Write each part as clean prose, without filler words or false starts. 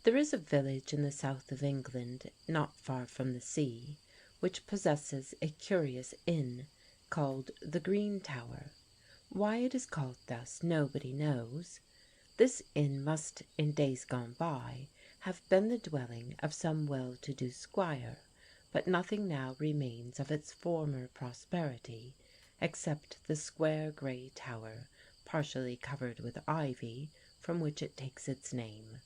There is a village in the south of England, not far from the sea, which possesses a curious inn called the Green Tower. Why it is called thus nobody knows. This inn must in days gone by have been the dwelling of some well-to-do squire, but nothing now remains of its former prosperity, except the square grey tower, partially covered with ivy, from which it takes its name.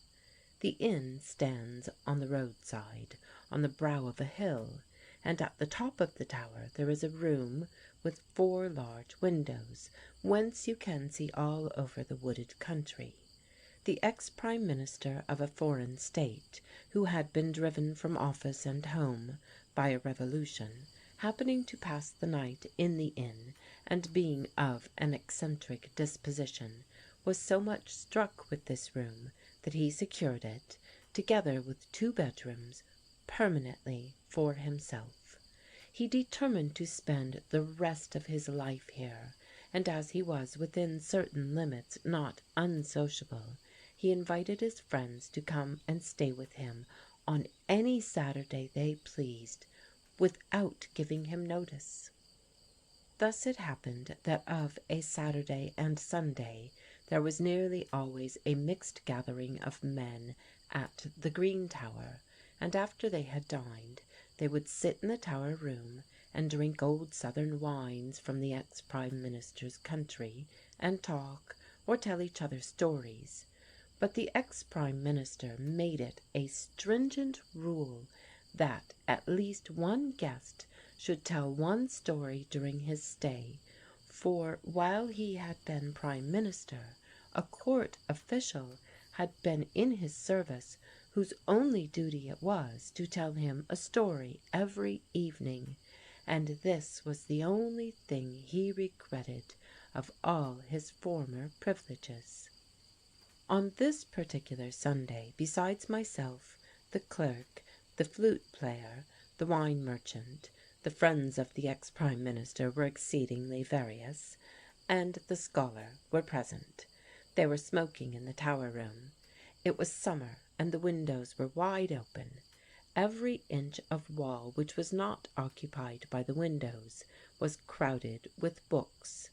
The inn stands on the roadside, on the brow of a hill, and at the top of the tower there is a room with 4 large windows, whence you can see all over the wooded country. The ex-prime minister of a foreign state, who had been driven from office and home by a revolution, happening to pass the night in the inn, and being of an eccentric disposition, was so much struck with this room that he secured it, together with 2 bedrooms, permanently for himself. He determined to spend the rest of his life here, and as he was within certain limits not unsociable, he invited his friends to come and stay with him on any Saturday they pleased, without giving him notice. Thus it happened that of a Saturday and Sunday there was nearly always a mixed gathering of men at the Green Tower, and after they had dined they would sit in the Tower room and drink old southern wines from the ex-prime minister's country, and talk, or tell each other stories. But the ex-prime minister made it a stringent rule that at least one guest should tell one story during his stay, for while he had been prime minister, a court official had been in his service whose only duty it was to tell him a story every evening, and this was the only thing he regretted of all his former privileges. On this particular Sunday, besides myself, the clerk, the flute player, the wine merchant, the friends of the ex-prime minister were exceedingly various, and the scholar were present. They were smoking in the Tower room. It was summer, and the windows were wide open. Every inch of wall which was not occupied by the windows was crowded with books.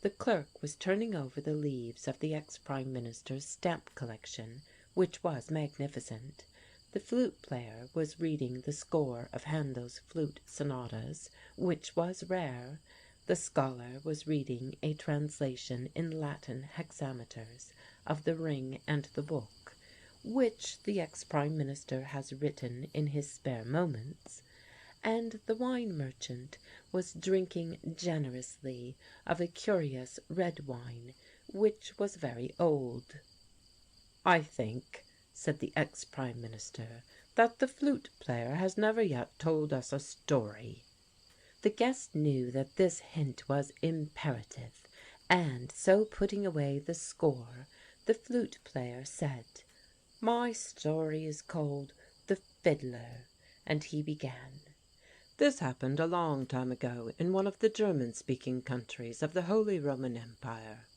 The clerk was turning over the leaves of the ex-prime minister's stamp collection, which was magnificent. The flute player was reading the score of Handel's flute sonatas, which was rare. The scholar was reading a translation in Latin hexameters of The Ring and the Book, which the ex-prime minister has written in his spare moments, and the wine merchant was drinking generously of a curious red wine, which was very old. "I think," said the ex-prime minister, "that the flute player has never yet told us a story." The guest knew that this hint was imperative, and so putting away the score, the flute player said, "My story is called The Fiddler," and he began. "This happened a long time ago in one of the German-speaking countries of the Holy Roman Empire.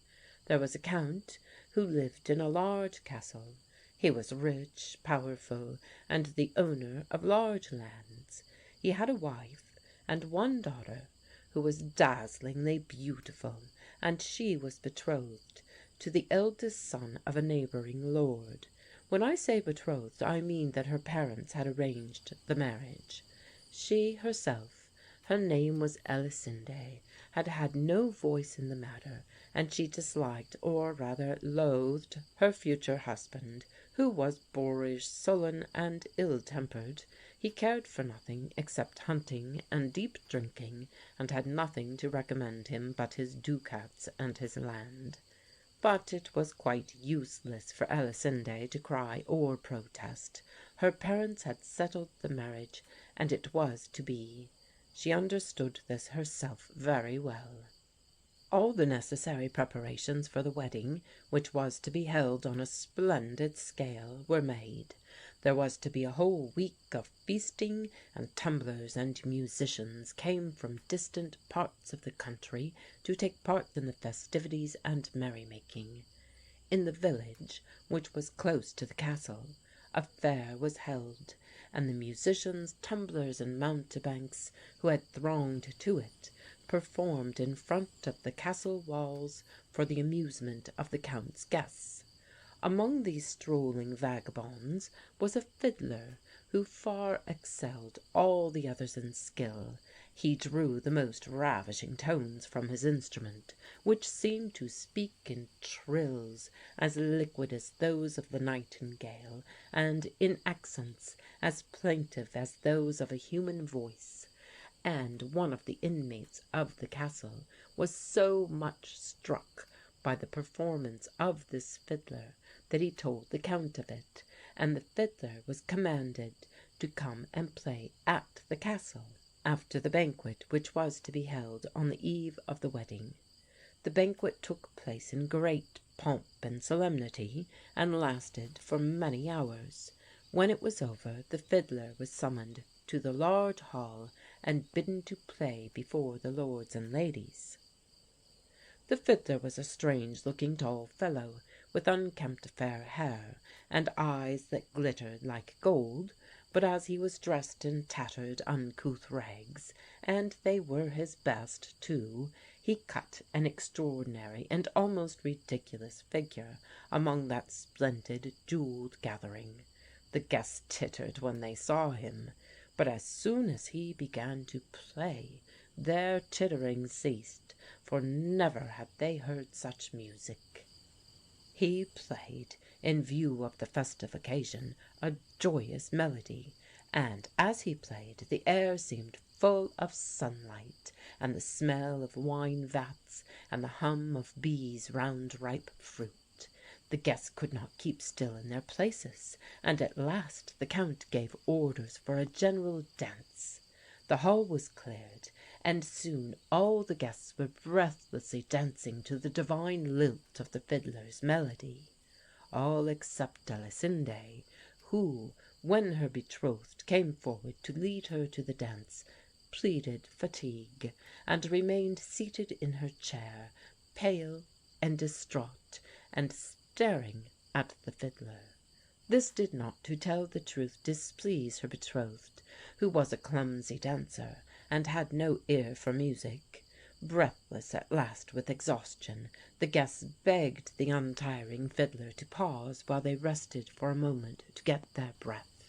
There was a count who lived in a large castle. He was rich, powerful, and the owner of large lands. He had a wife and 1 daughter who was dazzlingly beautiful, and she was betrothed to the eldest son of a neighbouring lord. When I say betrothed, I mean that her parents had arranged the marriage. She herself, her name was Elisinde, had had no voice in the matter, and she disliked, or rather loathed, her future husband, who was boorish, sullen, and ill-tempered. He cared for nothing except hunting and deep drinking, and had nothing to recommend him but his ducats and his land. But it was quite useless for Elisinde to cry or protest. Her parents had settled the marriage, and it was to be. She understood this herself very well. All the necessary preparations for the wedding, which was to be held on a splendid scale, were made. There was to be a whole week of feasting, and tumblers and musicians came from distant parts of the country to take part in the festivities and merrymaking. In the village, which was close to the castle, a fair was held, and the musicians, tumblers, and mountebanks who had thronged to it performed in front of the castle walls for the amusement of the Count's guests. Among these strolling vagabonds was a fiddler who far excelled all the others in skill. He drew the most ravishing tones from his instrument, which seemed to speak in trills as liquid as those of the nightingale, and in accents as plaintive as those of a human voice. And one of the inmates of the castle was so much struck by the performance of this fiddler that he told the Count of it, and the fiddler was commanded to come and play at the castle after the banquet which was to be held on the eve of the wedding. The banquet took place in great pomp and solemnity, and lasted for many hours. When it was over, the fiddler was summoned to the large hall and bidden to play before the lords and ladies. The fiddler was a strange-looking tall fellow, with unkempt fair hair, and eyes that glittered like gold, but as he was dressed in tattered, uncouth rags, and they were his best, too, he cut an extraordinary and almost ridiculous figure among that splendid, jewelled gathering. The guests tittered when they saw him, but as soon as he began to play, their tittering ceased, for never had they heard such music. He played, in view of the festive occasion, a joyous melody, and as he played the air seemed full of sunlight, and the smell of wine vats, and the hum of bees round ripe fruit. The guests could not keep still in their places, and at last the Count gave orders for a general dance. The hall was cleared, and soon all the guests were breathlessly dancing to the divine lilt of the fiddler's melody, all except Elisinde, who, when her betrothed came forward to lead her to the dance, pleaded fatigue, and remained seated in her chair, pale and distraught, and staring at the fiddler. This did not, to tell the truth, displease her betrothed, who was a clumsy dancer, and had no ear for music. Breathless at last with exhaustion, the guests begged the untiring fiddler to pause while they rested for a moment to get their breath.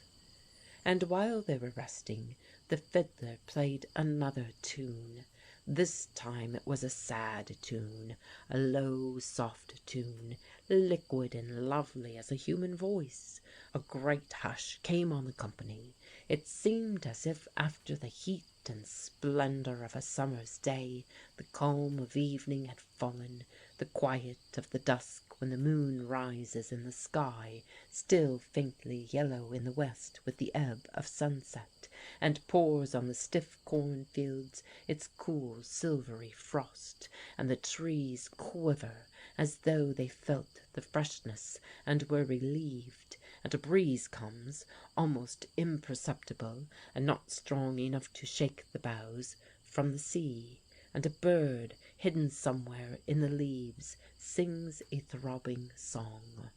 And while they were resting, the fiddler played another tune. This time it was a sad tune, a low, soft tune, liquid and lovely as a human voice. A great hush came on the company. It seemed as if after the heat and splendour of a summer's day, the calm of evening had fallen, the quiet of the dusk when the moon rises in the sky, still faintly yellow in the west with the ebb of sunset, and pours on the stiff cornfields its cool silvery frost, and the trees quiver as though they felt the freshness and were relieved, and a breeze comes, almost imperceptible and not strong enough to shake the boughs, from the sea, and a bird hidden somewhere in the leaves sings a throbbing song.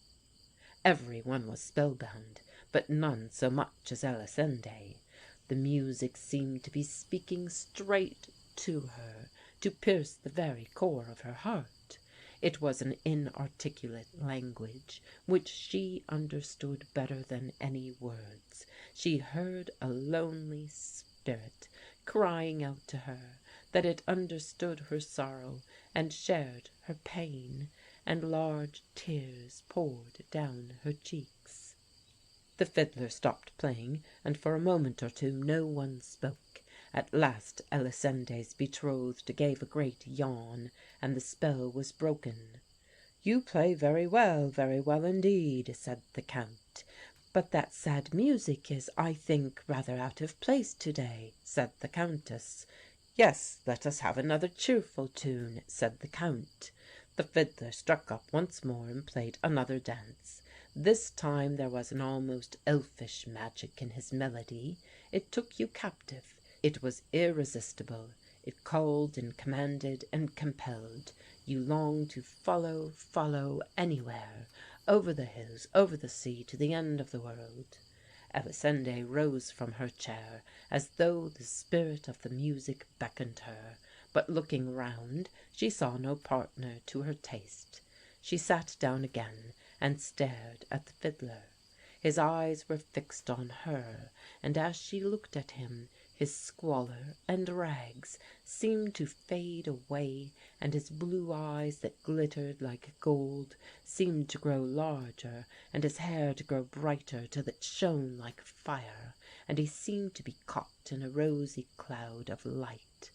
Every one was spellbound, but none so much as Elisinde. The music seemed to be speaking straight to her, to pierce the very core of her heart. It was an inarticulate language which she understood better than any words. She heard a lonely spirit crying out to her that it understood her sorrow and shared her pain, and large tears poured down her cheeks. The fiddler stopped playing, and for a moment or two no one spoke. At last Elisinde's betrothed gave a great yawn, and the spell was broken. "You play very well indeed," said the Count. "But that sad music is, I think, rather out of place to-day," said the Countess. "Yes, let us have another cheerful tune," said the Count. The fiddler struck up once more and played another dance. This time there was an almost elfish magic in his melody. It took you captive. It was irresistible. It called and commanded and compelled. You longed to follow anywhere. over the hills, over the sea, to the end of the world. Elisinde rose from her chair as though the spirit of the music beckoned her, but looking round she saw no partner to her taste. She sat down again and stared at the fiddler. His eyes were fixed on her, and as she looked at him his squalor and rags seemed to fade away, and his blue eyes that glittered like gold seemed to grow larger, and his hair to grow brighter till it shone like fire, and he seemed to be caught in a rosy cloud of light,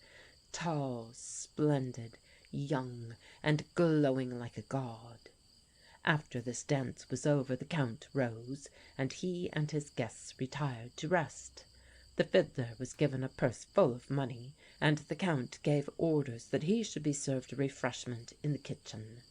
tall, splendid, young, and glowing like a god. After this dance was over the Count rose, and he and his guests retired to rest. The fiddler was given a purse full of money, and the Count gave orders that he should be served refreshment in the kitchen.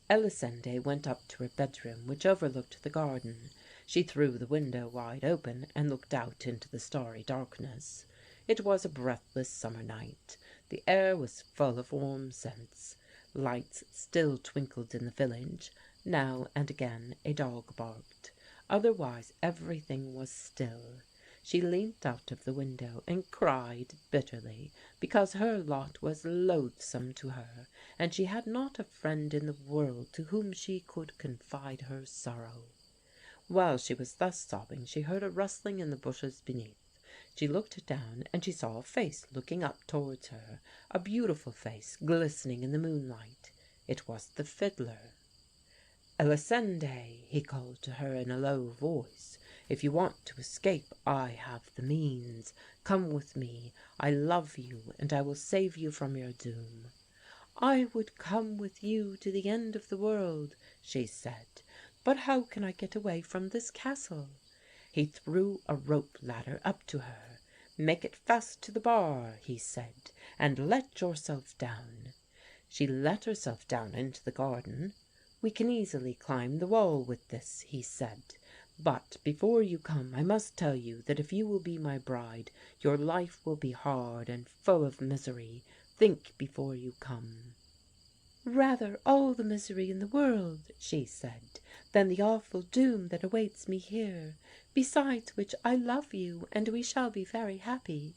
Elisinde went up to her bedroom, which overlooked the garden. She threw the window wide open and looked out into the starry darkness. It was a breathless summer night. The air was full of warm scents. Lights still twinkled in the village. Now and again a dog barked. Otherwise everything was still. She leant out of the window and cried bitterly because her lot was loathsome to her, and she had not a friend in the world to whom she could confide her sorrow. While she was thus sobbing she heard a rustling in the bushes beneath. She looked down and she saw a face looking up towards her, a beautiful face glistening in the moonlight. It was the fiddler. "Elisinde," he called to her in a low voice, "if you want to escape, I have the means. Come with me. I love you, and I will save you from your doom." "I would come with you to the end of the world," she said, "but how can I get away from this castle?" He threw a rope ladder up to her. "Make it fast to the bar," he said, "and let yourself down." She let herself down into the garden. "We can easily climb the wall with this," he said, "but before you come I must tell you that if you will be my bride your life will be hard and full of misery. Think before you come." "Rather all the misery in the world," she said, "than the awful doom that awaits me here. Besides which I love you, and we shall be very happy."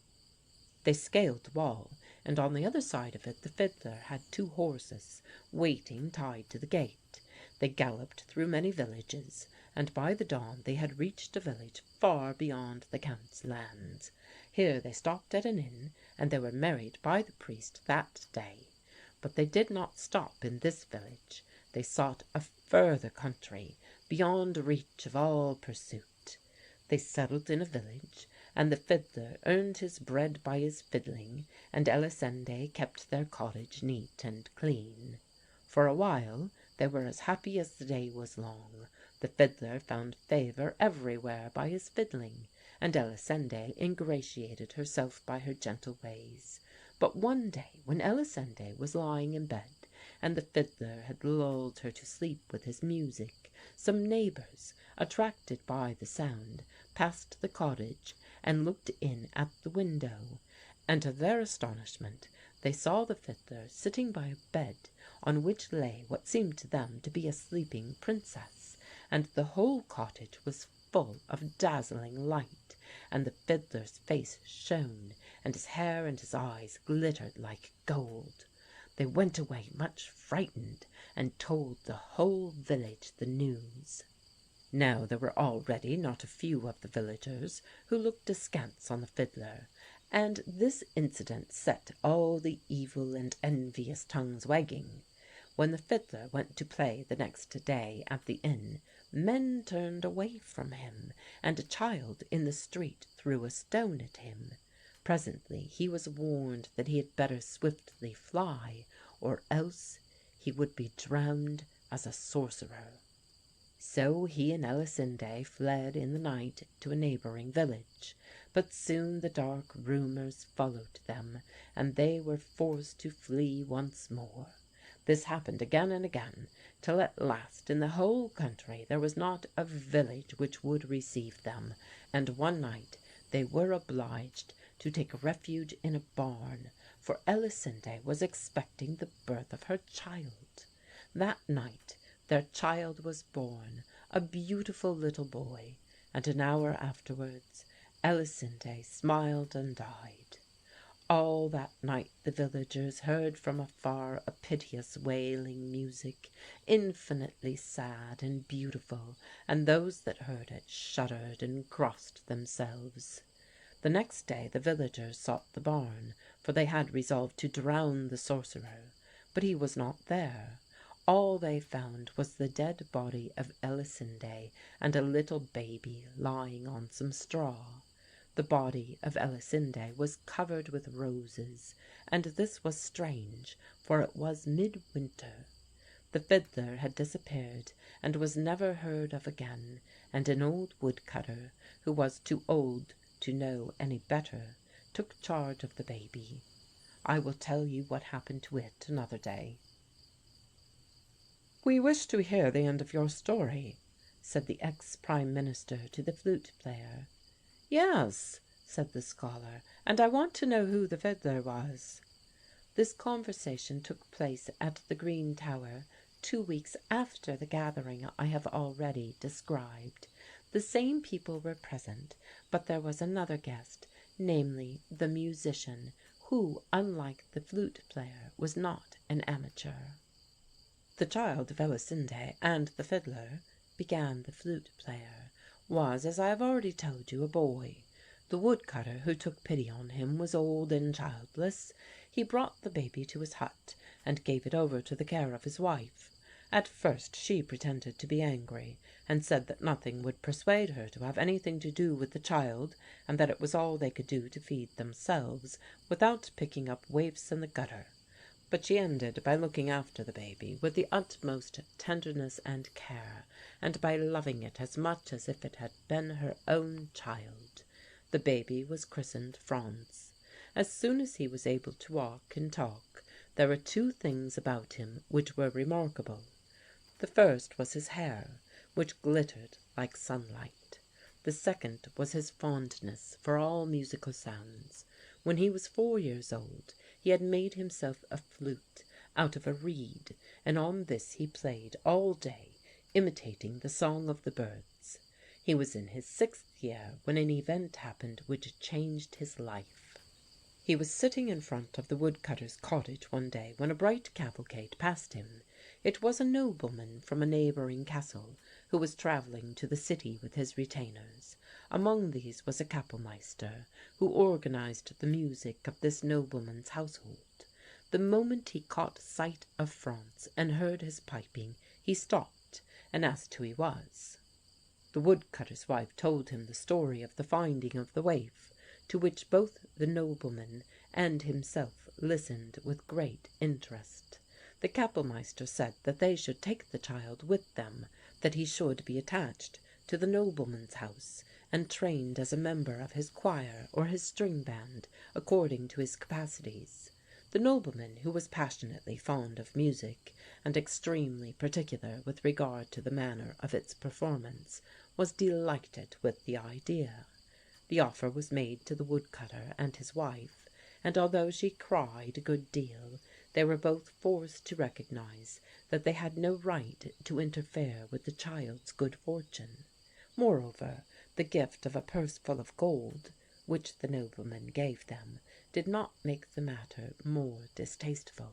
They scaled the wall, and on the other side of it the fiddler had 2 horses waiting tied to the gate. They galloped through many villages, and by the dawn they had reached a village far beyond the Count's lands. Here they stopped at an inn, and they were married by the priest that day. But they did not stop in this village. They sought a further country, beyond reach of all pursuit. They settled in a village, and the fiddler earned his bread by his fiddling, and Elisinde kept their cottage neat and clean. For a while they were as happy as the day was long. The fiddler found favour everywhere by his fiddling, and Elisinde ingratiated herself by her gentle ways. But one day, when Elisinde was lying in bed, and the fiddler had lulled her to sleep with his music, some neighbours, attracted by the sound, passed the cottage and looked in at the window, and to their astonishment they saw the fiddler sitting by a bed on which lay what seemed to them to be a sleeping princess, and the whole cottage was full of dazzling light, and the fiddler's face shone, and his hair and his eyes glittered like gold. They went away much frightened, and told the whole village the news. Now there were already not a few of the villagers who looked askance on the fiddler, and this incident set all the evil and envious tongues wagging. When the fiddler went to play the next day at the inn, men turned away from him, and a child in the street threw a stone at him. Presently he was warned that he had better swiftly fly, or else he would be drowned as a sorcerer. So he and Elisinde fled in the night to a neighbouring village, but soon the dark rumours followed them, and they were forced to flee once more. This happened again and again, till at last in the whole country there was not a village which would receive them, and one night they were obliged to take refuge in a barn, for Elisinde was expecting the birth of her child. That night their child was born, a beautiful little boy, and an hour afterwards Elisinde smiled and died. All that night the villagers heard from afar a piteous wailing music, infinitely sad and beautiful, and those that heard it shuddered and crossed themselves. The next day the villagers sought the barn, for they had resolved to drown the sorcerer, but he was not there. All they found was the dead body of Elisinde and a little baby lying on some straw. The body of Elisinde was covered with roses, and this was strange, for it was midwinter. The fiddler had disappeared and was never heard of again, and an old woodcutter, who was too old to know any better, took charge of the baby. I will tell you what happened to it another day. "We wish to hear the end of your story," said the ex-prime minister to the flute player. "Yes," said the scholar, "and I want to know who the fiddler was." This conversation took place at the Green Tower 2 weeks after the gathering I have already described. The same people were present, but there was another guest, namely the musician, who, unlike the flute player, was not an amateur. "The child of Elisinde and the fiddler," began the flute player, "was, as I have already told you, a boy. The woodcutter who took pity on him was old and childless. He brought the baby to his hut and gave it over to the care of his wife. At first she pretended to be angry, and said that nothing would persuade her to have anything to do with the child, and that it was all they could do to feed themselves, without picking up waifs in the gutter. But she ended by looking after the baby with the utmost tenderness and care, and by loving it as much as if it had been her own child. The baby was christened Franz. As soon as he was able to walk and talk, there were 2 things about him which were remarkable. The first was his hair, which glittered like sunlight. The second was his fondness for all musical sounds. When he was 4 years old, he had made himself a flute out of a reed, and on this he played all day, imitating the song of the birds. He was in his 6th year when an event happened which changed his life. He was sitting in front of the woodcutter's cottage one day when a bright cavalcade passed him. It was a nobleman from a neighbouring castle, who was travelling to the city with his retainers. Among these was a kapellmeister, who organized the music of this nobleman's household. The moment he caught sight of Franz and heard his piping, he stopped and asked who he was. The woodcutter's wife told him the story of the finding of the waif, to which both the nobleman and himself listened with great interest. The kapellmeister said that they should take the child with them, that he should be attached to the nobleman's house, and trained as a member of his choir or his string band, according to his capacities. The nobleman, who was passionately fond of music, and extremely particular with regard to the manner of its performance, was delighted with the idea. The offer was made to the woodcutter and his wife, and although she cried a good deal, they were both forced to recognize that they had no right to interfere with the child's good fortune. Moreover, the gift of a purse full of gold, which the nobleman gave them, did not make the matter more distasteful.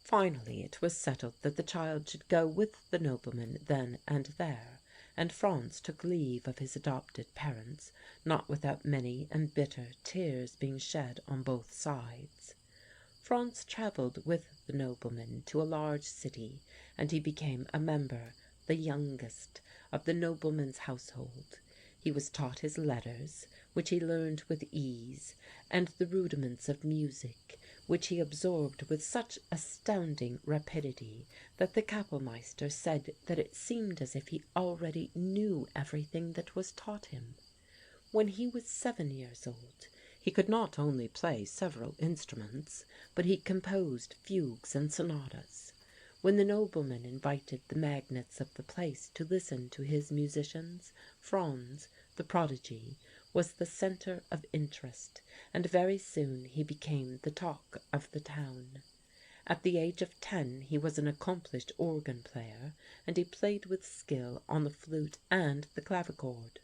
Finally it was settled that the child should go with the nobleman then and there, and Franz took leave of his adopted parents, not without many and bitter tears being shed on both sides. Franz travelled with the nobleman to a large city, and he became a member, the youngest, of the nobleman's household. He was taught his letters, which he learned with ease, and the rudiments of music, which he absorbed with such astounding rapidity that the kapellmeister said that it seemed as if he already knew everything that was taught him. When he was 7 years old, he could not only play several instruments, but he composed fugues and sonatas. When the nobleman invited the magnates of the place to listen to his musicians, Franz the Prodigy was the centre of interest, and very soon he became the talk of the town. At the age of 10 he was an accomplished organ player, and he played with skill on the flute and the clavichord.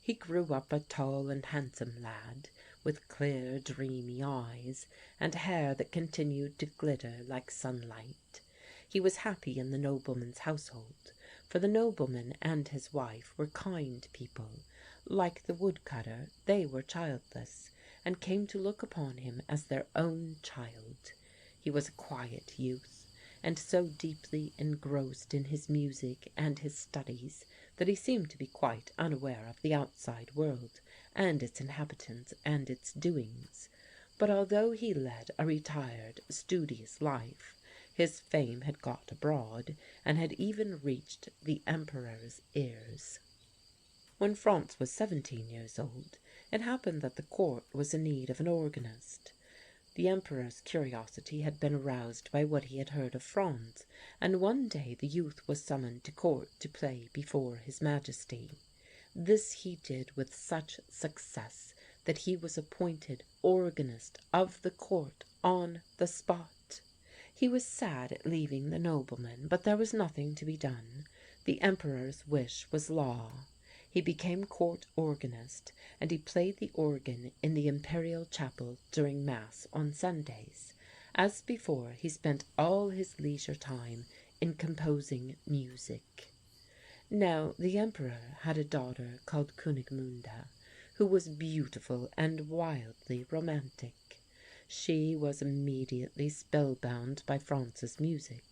He grew up a tall and handsome lad, with clear, dreamy eyes, and hair that continued to glitter like sunlight. He was happy in the nobleman's household, for the nobleman and his wife were kind people. Like the woodcutter, they were childless, and came to look upon him as their own child. He was a quiet youth, and so deeply engrossed in his music and his studies that he seemed to be quite unaware of the outside world and its inhabitants and its doings. But although he led a retired, studious life, his fame had got abroad, and had even reached the Emperor's ears. When Franz was 17 years old, it happened that the court was in need of an organist. The Emperor's curiosity had been aroused by what he had heard of Franz, and one day the youth was summoned to court to play before his Majesty. This he did with such success that he was appointed organist of the court on the spot. He was sad at leaving the nobleman, but there was nothing to be done. The Emperor's wish was law. He became court organist, and he played the organ in the imperial chapel during Mass on Sundays. As before, he spent all his leisure time in composing music. Now the Emperor had a daughter called Kunigmunde, who was beautiful and wildly romantic. She was immediately spellbound by Franz's music,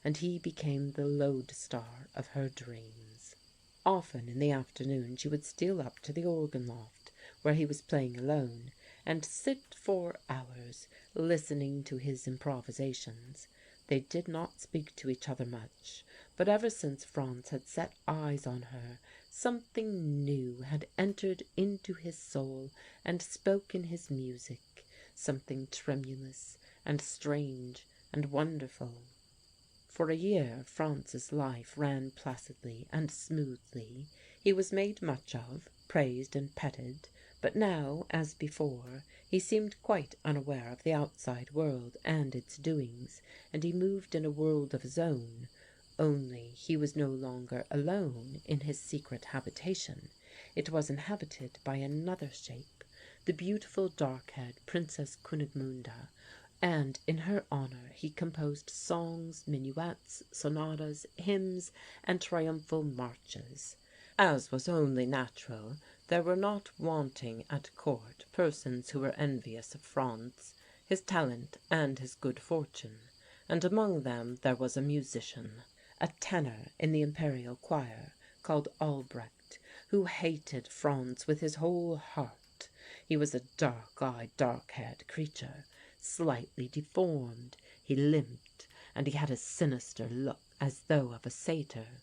and he became the lodestar of her dreams. Often in the afternoon she would steal up to the organ loft, where he was playing alone, and sit for hours listening to his improvisations. They did not speak to each other much, but ever since Franz had set eyes on her, something new had entered into his soul and spoke in his music, something tremulous and strange and wonderful. For a year Franz's life ran placidly and smoothly. He was made much of, praised and petted, but now, as before, he seemed quite unaware of the outside world and its doings, and he moved in a world of his own. Only he was no longer alone in his secret habitation. It was inhabited by another shape, the beautiful dark-haired Princess Kunigmunde, and in her honour he composed songs, minuets, sonatas, hymns, and triumphal marches. As was only natural, there were not wanting at court persons who were envious of Franz, his talent, and his good fortune, and among them there was a musician, a tenor in the imperial choir, called Albrecht, who hated Franz with his whole heart. He was a dark-eyed, dark-haired creature, slightly deformed, he limped, and he had a sinister look as though of a satyr.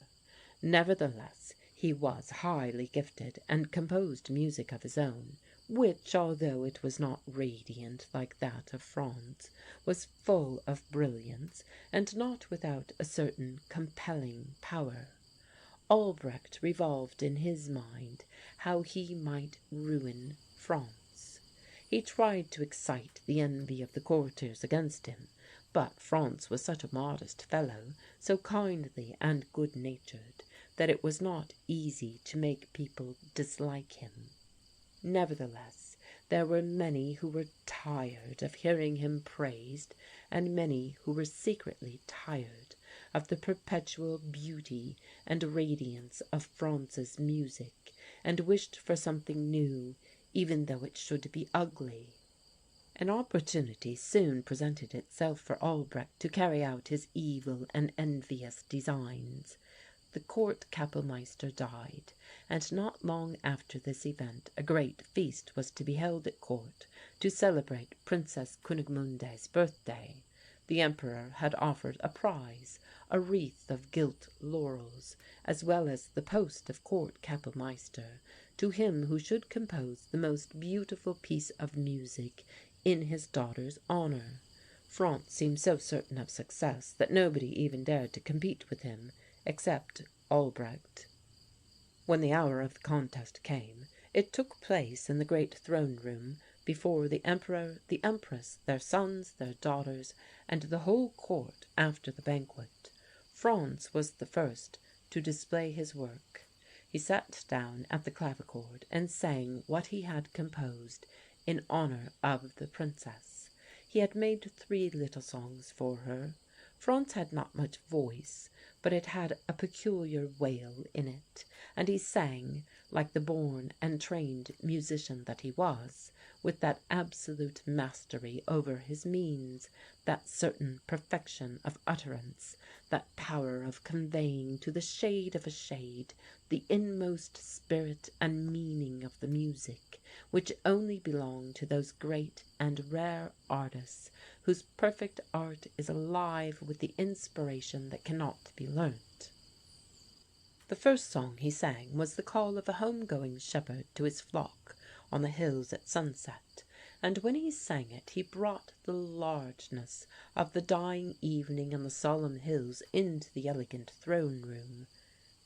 Nevertheless, he was highly gifted and composed music of his own, which, although it was not radiant like that of Franz, was full of brilliance and not without a certain compelling power. Albrecht revolved in his mind how he might ruin Franz. He tried to excite the envy of the courtiers against him, but Franz was such a modest fellow, so kindly and good-natured, that it was not easy to make people dislike him. Nevertheless, there were many who were tired of hearing him praised, and many who were secretly tired of the perpetual beauty and radiance of Franz's music, and wished for something new, even though it should be ugly. An opportunity soon presented itself for Albrecht to carry out his evil and envious designs. The court kapellmeister died, and not long after this event a great feast was to be held at court to celebrate Princess Kunigmunde's birthday. The Emperor had offered a prize, a wreath of gilt laurels, as well as the post of court kapellmeister, to him who should compose the most beautiful piece of music in his daughter's honour. Franz seemed so certain of success that nobody even dared to compete with him, except Albrecht. When the hour of the contest came, it took place in the great throne room, before the emperor, the empress, their sons, their daughters, and the whole court after the banquet. Franz was the first to display his work. He sat down at the clavichord and sang what he had composed in honour of the princess. He had made 3 little songs for her. Franz had not much voice, but it had a peculiar wail in it, and he sang, like the born and trained musician that he was, with that absolute mastery over his means, that certain perfection of utterance, that power of conveying to the shade of a shade the inmost spirit and meaning of the music, which only belong to those great and rare artists whose perfect art is alive with the inspiration that cannot be learnt. The first song he sang was the call of a home-going shepherd to his flock on the hills at sunset, and when he sang it he brought the largeness of the dying evening on the solemn hills into the elegant throne-room.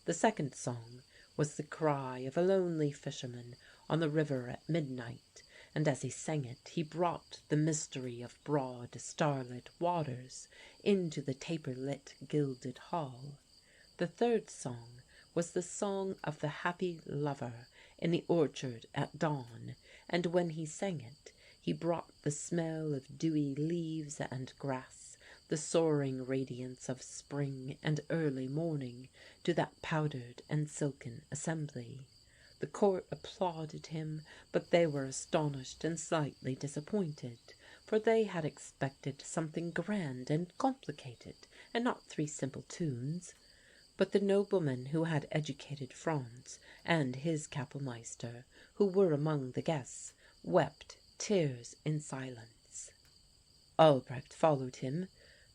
The second song was the cry of a lonely fisherman on the river at midnight, and as he sang it he brought the mystery of broad starlit waters into the taper-lit gilded hall. The third song was the song of the happy lover in the orchard at dawn, and when he sang it, he brought the smell of dewy leaves and grass, the soaring radiance of spring and early morning, to that powdered and silken assembly. The court applauded him, but they were astonished and slightly disappointed, for they had expected something grand and complicated, and not 3 simple tunes. But the nobleman who had educated Franz, and his Kapellmeister, who were among the guests, wept tears in silence. Albrecht followed him.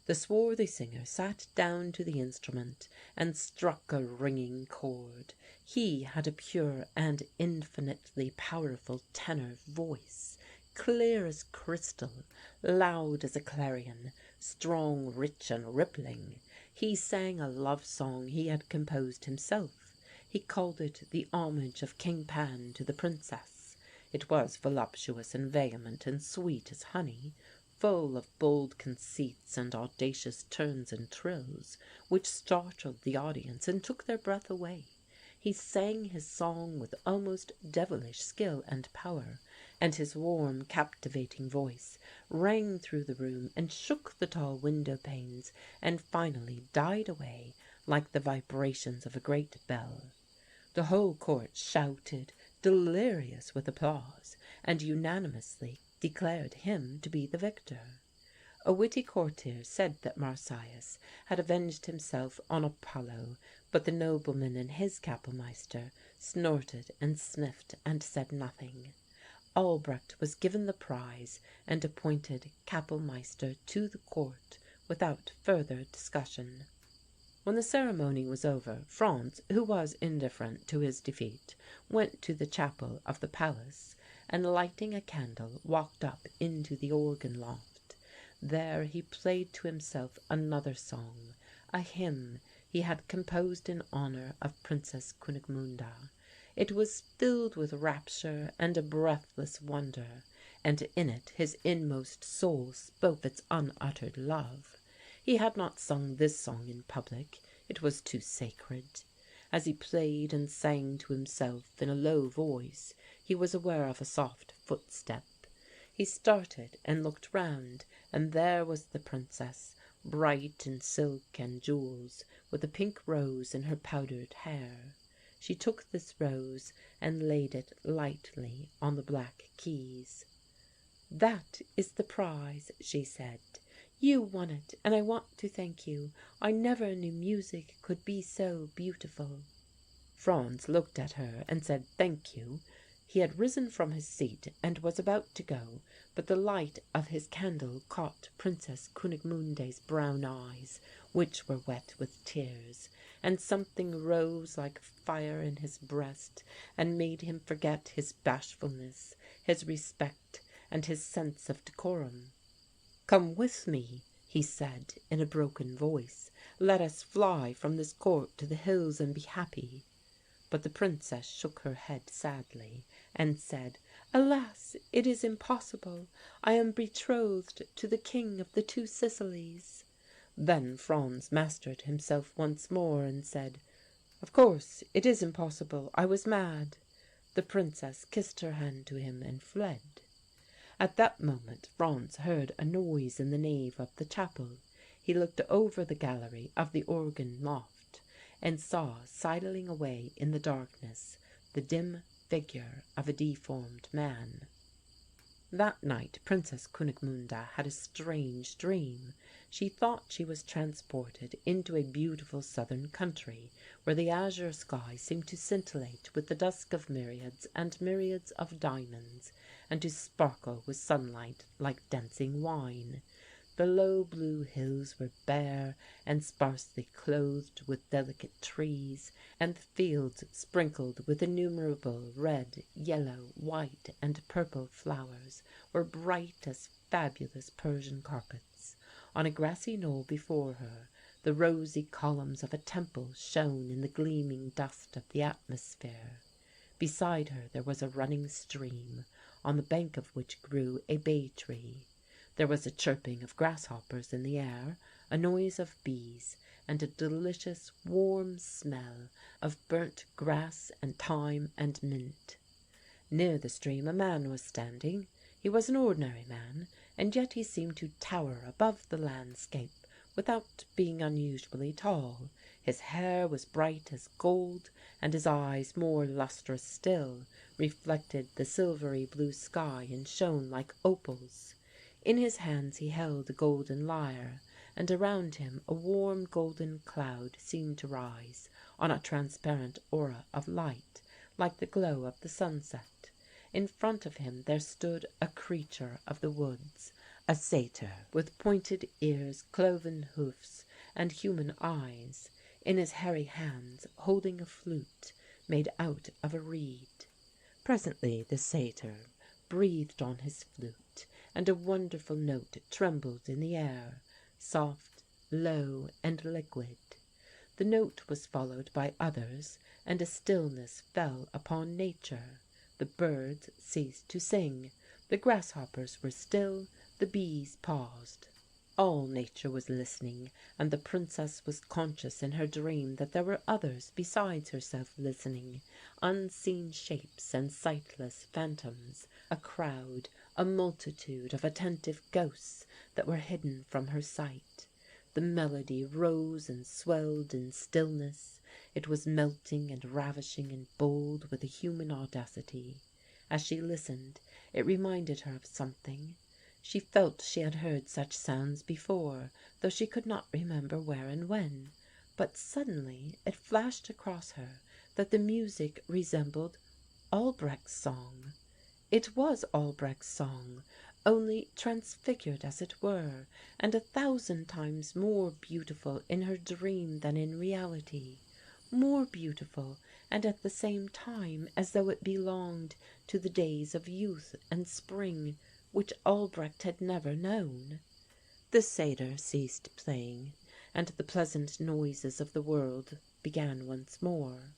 The swarthy singer sat down to the instrument and struck a ringing chord. He had a pure and infinitely powerful tenor voice, clear as crystal, loud as a clarion, strong, rich, and rippling. He sang a love song he had composed himself. He called it the homage of King Pan to the princess. It was voluptuous and vehement and sweet as honey, full of bold conceits and audacious turns and trills, which startled the audience and took their breath away. He sang his song with almost devilish skill and power, and his warm, captivating voice rang through the room and shook the tall window panes, and finally died away like the vibrations of a great bell. The whole court shouted, delirious with applause, and unanimously declared him to be the victor. A witty courtier said that Marsyas had avenged himself on Apollo, but the nobleman and his Kapellmeister snorted and sniffed and said nothing. Albrecht was given the prize and appointed Kapellmeister to the court without further discussion. When the ceremony was over, Franz, who was indifferent to his defeat, went to the chapel of the palace, and lighting a candle walked up into the organ loft. There he played to himself another song, a hymn he had composed in honour of Princess Kunigmunde. It was filled with rapture and a breathless wonder, and in it his inmost soul spoke its unuttered love. He had not sung this song in public. It was too sacred. As he played and sang to himself in a low voice, he was aware of a soft footstep. He started and looked round, and there was the princess, bright in silk and jewels, with a pink rose in her powdered hair. She took this rose and laid it lightly on the black keys. "That is the prize," she said. "You won it, and I want to thank you. I never knew music could be so beautiful." Franz looked at her and said thank you. He had risen from his seat and was about to go, but the light of his candle caught Princess Kunigmunde's brown eyes, which were wet with tears, and something rose like fire in his breast and made him forget his bashfulness, his respect, and his sense of decorum. "Come with me," he said in a broken voice. "Let us fly from this court to the hills and be happy." But the princess shook her head sadly and said, Alas, it is impossible. I am betrothed to the King of the Two Sicilies." Then Franz mastered himself once more and said, "Of course, it is impossible. I was mad." The princess kissed her hand to him and fled. At that moment Franz heard a noise in the nave of the chapel. He looked over the gallery of the organ loft, and saw sidling away in the darkness the dim figure of a deformed man. That night Princess Kunigmunde had a strange dream. She thought she was transported into a beautiful southern country, where the azure sky seemed to scintillate with the dusk of myriads and myriads of diamonds, and to sparkle with sunlight like dancing wine. The low blue hills were bare and sparsely clothed with delicate trees, and the fields sprinkled with innumerable red, yellow, white, and purple flowers were bright as fabulous Persian carpets. On a grassy knoll before her, the rosy columns of a temple shone in the gleaming dust of the atmosphere. Beside her there was a running stream, on the bank of which grew a bay tree. There was a chirping of grasshoppers in the air, a noise of bees, and a delicious warm smell of burnt grass and thyme and mint. Near the stream a man was standing. He was an ordinary man, and yet he seemed to tower above the landscape without being unusually tall. His hair was bright as gold, and his eyes, more lustrous still, reflected the silvery blue sky and shone like opals. In his hands he held a golden lyre, and around him a warm golden cloud seemed to rise on a transparent aura of light, like the glow of the sunset. In front of him there stood a creature of the woods, a satyr with pointed ears, cloven hoofs, and human eyes, in his hairy hands holding a flute made out of a reed. Presently the satyr breathed on his flute, and a wonderful note trembled in the air, soft, low, and liquid. The note was followed by others, and a stillness fell upon nature. The birds ceased to sing, the grasshoppers were still, the bees paused. All nature was listening, and the princess was conscious in her dream that there were others besides herself listening, unseen shapes and sightless phantoms, a crowd, a multitude of attentive ghosts that were hidden from her sight. The melody rose and swelled in stillness. It was melting and ravishing and bold with a human audacity. As she listened, it reminded her of something. She felt she had heard such sounds before, though she could not remember where and when. But suddenly it flashed across her that the music resembled Albrecht's song. It was Albrecht's song, only transfigured as it were, and 1,000 times more beautiful in her dream than in reality. More beautiful, and at the same time as though it belonged to the days of youth and spring, which Albrecht had never known. The satyr ceased playing, and the pleasant noises of the world began once more.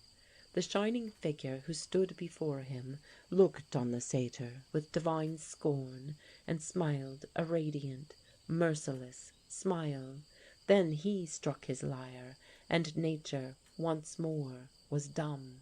The shining figure who stood before him looked on the satyr with divine scorn, and smiled a radiant, merciless smile. Then he struck his lyre, and nature once more was dumb.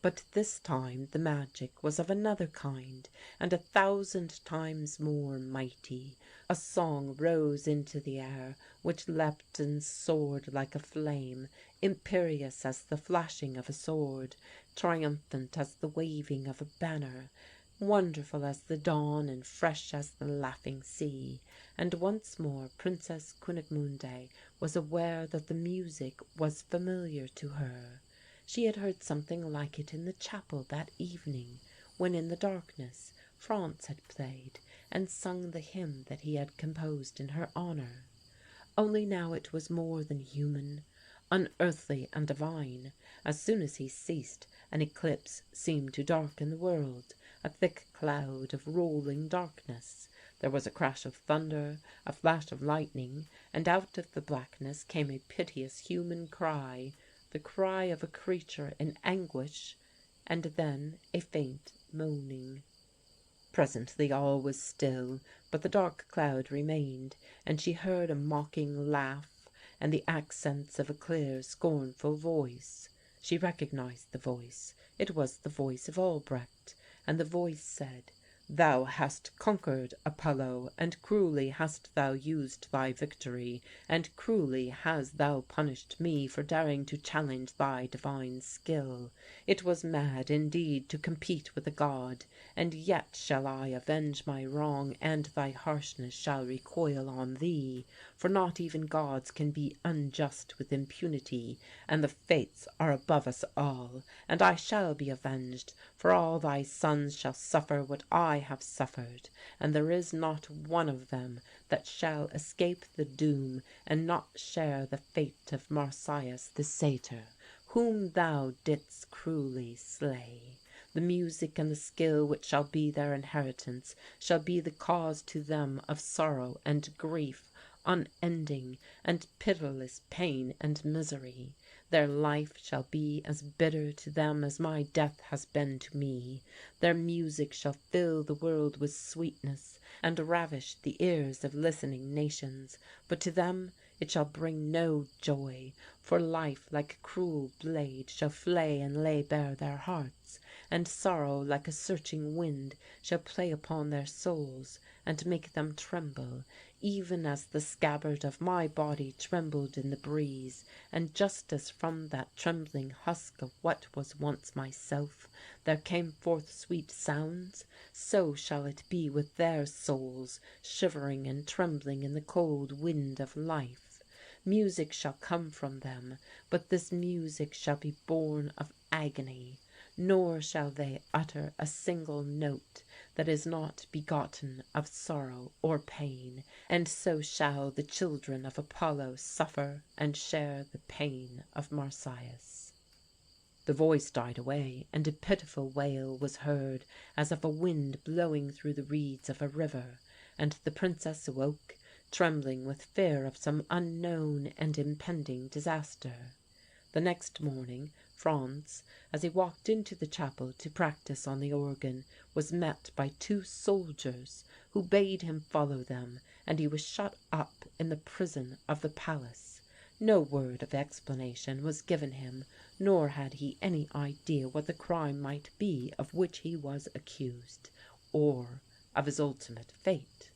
But this time the magic was of another kind, and 1,000 times more mighty. A song rose into the air, which leapt and soared like a flame, imperious as the flashing of a sword, triumphant as the waving of a banner, wonderful as the dawn and fresh as the laughing sea. And once more Princess Kunigmunde was aware that the music was familiar to her. She had heard something like it in the chapel that evening, when in the darkness Franz had played and sung the hymn that he had composed in her honour. Only now it was more than human, unearthly and divine. As soon as he ceased, an eclipse seemed to darken the world, a thick cloud of rolling darkness. There was a crash of thunder, a flash of lightning, and out of the blackness came a piteous human cry, the cry of a creature in anguish, and then a faint moaning. Presently all was still, but the dark cloud remained, and she heard a mocking laugh and the accents of a clear, scornful voice. She recognized the voice. It was the voice of Albrecht, and the voice said, "Thou hast conquered, Apollo, and cruelly hast thou used thy victory, and cruelly hast thou punished me for daring to challenge thy divine skill. It was mad indeed to compete with a god, and yet shall I avenge my wrong, and thy harshness shall recoil on thee. For not even gods can be unjust with impunity, and the fates are above us all. And I shall be avenged, for all thy sons shall suffer what I have suffered, and there is not one of them that shall escape the doom and not share the fate of Marsyas the satyr, whom thou didst cruelly slay. The music and the skill which shall be their inheritance shall be the cause to them of sorrow and grief, unending and pitiless pain and misery. Their life shall be as bitter to them as my death has been to me. Their music shall fill the world with sweetness and ravish the ears of listening nations, but to them it shall bring no joy, for life like a cruel blade shall flay and lay bare their hearts, and sorrow like a searching wind shall play upon their souls and make them tremble, even as the scabbard of my body trembled in the breeze, and just as from that trembling husk of what was once myself there came forth sweet sounds, so shall it be with their souls, shivering and trembling in the cold wind of life. Music shall come from them, but this music shall be born of agony, nor shall they utter a single note that is not begotten of sorrow or pain, and so shall the children of Apollo suffer and share the pain of Marsyas." The voice died away, and a pitiful wail was heard as of a wind blowing through the reeds of a river, and the princess awoke, trembling with fear of some unknown and impending disaster. The next morning Franz, as he walked into the chapel to practice on the organ, was met by 2 soldiers, who bade him follow them, and he was shut up in the prison of the palace. No word of explanation was given him, nor had he any idea what the crime might be of which he was accused, or of his ultimate fate.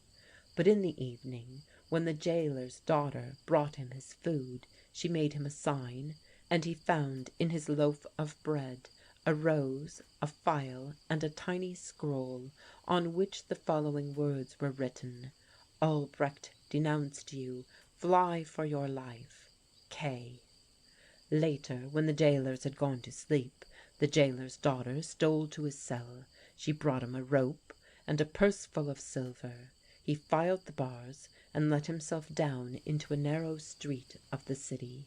But in the evening, when the jailer's daughter brought him his food, she made him a sign, and he found in his loaf of bread a rose, a phial, and a tiny scroll, on which the following words were written: "Albrecht denounced you. Fly for your life. K." Later, when the jailers had gone to sleep, the jailer's daughter stole to his cell. She brought him a rope and a purse full of silver. He filed the bars and let himself down into a narrow street of the city.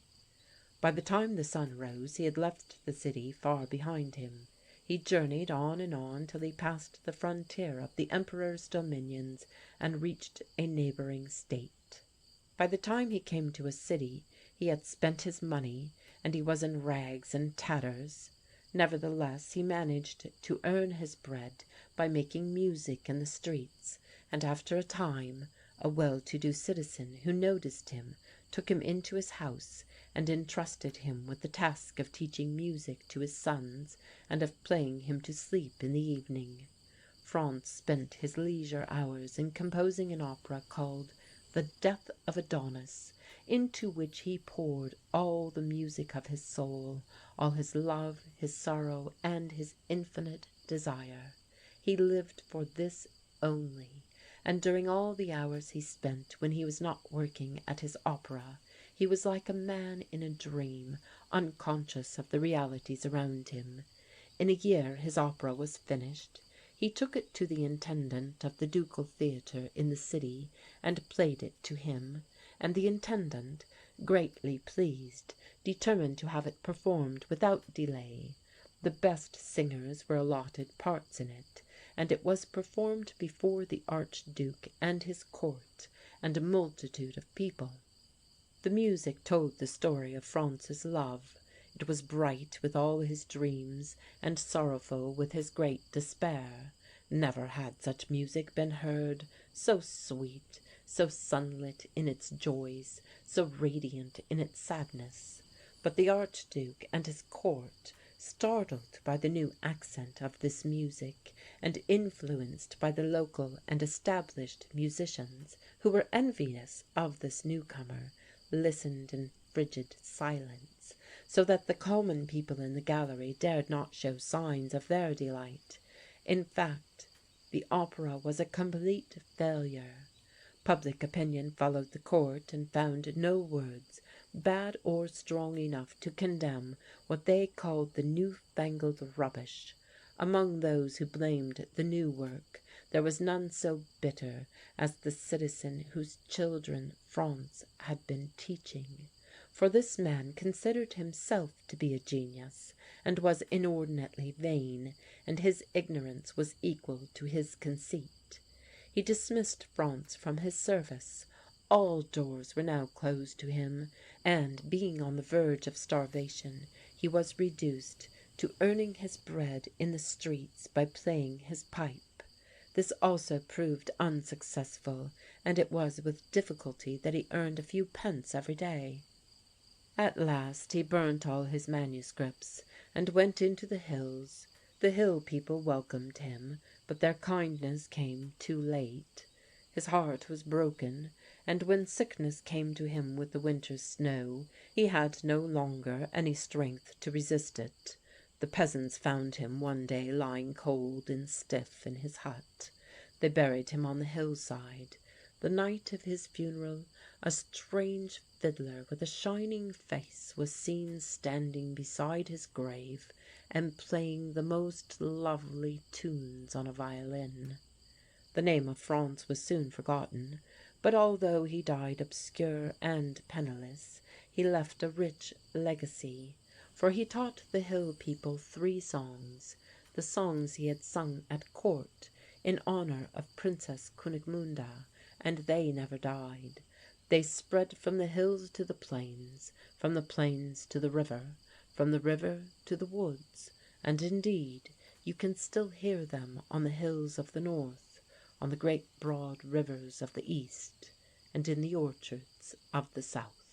By the time the sun rose he had left the city far behind him. He journeyed on till he passed the frontier of the emperor's dominions and reached a neighbouring state. By the time he came to a city he had spent his money, and he was in rags and tatters. Nevertheless he managed to earn his bread by making music in the streets, and after a time a well-to-do citizen who noticed him took him into his house and entrusted him with the task of teaching music to his sons and of playing him to sleep in the evening. Franz spent his leisure hours in composing an opera called "The Death of Adonis," into which he poured all the music of his soul, all his love, his sorrow, and his infinite desire. He lived for this only, and during all the hours he spent when he was not working at his opera, he was like a man in a dream, unconscious of the realities around him. In a year his opera was finished. He took it to the intendant of the ducal theatre in the city and played it to him, and the intendant, greatly pleased, determined to have it performed without delay. The best singers were allotted parts in it, and it was performed before the Archduke and his court and a multitude of people. The music told the story of Franz's love. It was bright with all his dreams and sorrowful with his great despair. Never had such music been heard, so sweet, so sunlit in its joys, so radiant in its sadness. But the Archduke and his court, startled by the new accent of this music, and influenced by the local and established musicians, who were envious of this newcomer, listened in frigid silence, so that the common people in the gallery dared not show signs of their delight. In fact, the opera was a complete failure. Public opinion followed the court and found no words, bad or strong enough to condemn what they called the new-fangled rubbish. Among those who blamed the new work there was none so bitter as the citizen whose children Franz had been teaching. For this man considered himself to be a genius, and was inordinately vain, and his ignorance was equal to his conceit. He dismissed Franz from his service. All doors were now closed to him, and, being on the verge of starvation, he was reduced to earning his bread in the streets by playing his pipe. This also proved unsuccessful, and it was with difficulty that he earned a few pence every day. At last he burnt all his manuscripts, and went into the hills. The hill people welcomed him, but their kindness came too late. His heart was broken, and when sickness came to him with the winter's snow, he had no longer any strength to resist it. The peasants found him one day lying cold and stiff in his hut. They buried him on the hillside. The night of his funeral, a strange fiddler with a shining face was seen standing beside his grave and playing the most lovely tunes on a violin. The name of Franz was soon forgotten, but although he died obscure and penniless, he left a rich legacy, for he taught the hill people 3 songs, the songs he had sung at court in honour of Princess Kunigmunde, and they never died. They spread from the hills to the plains, from the plains to the river, from the river to the woods, and indeed you can still hear them on the hills of the north, on the great broad rivers of the east, and in the orchards of the south.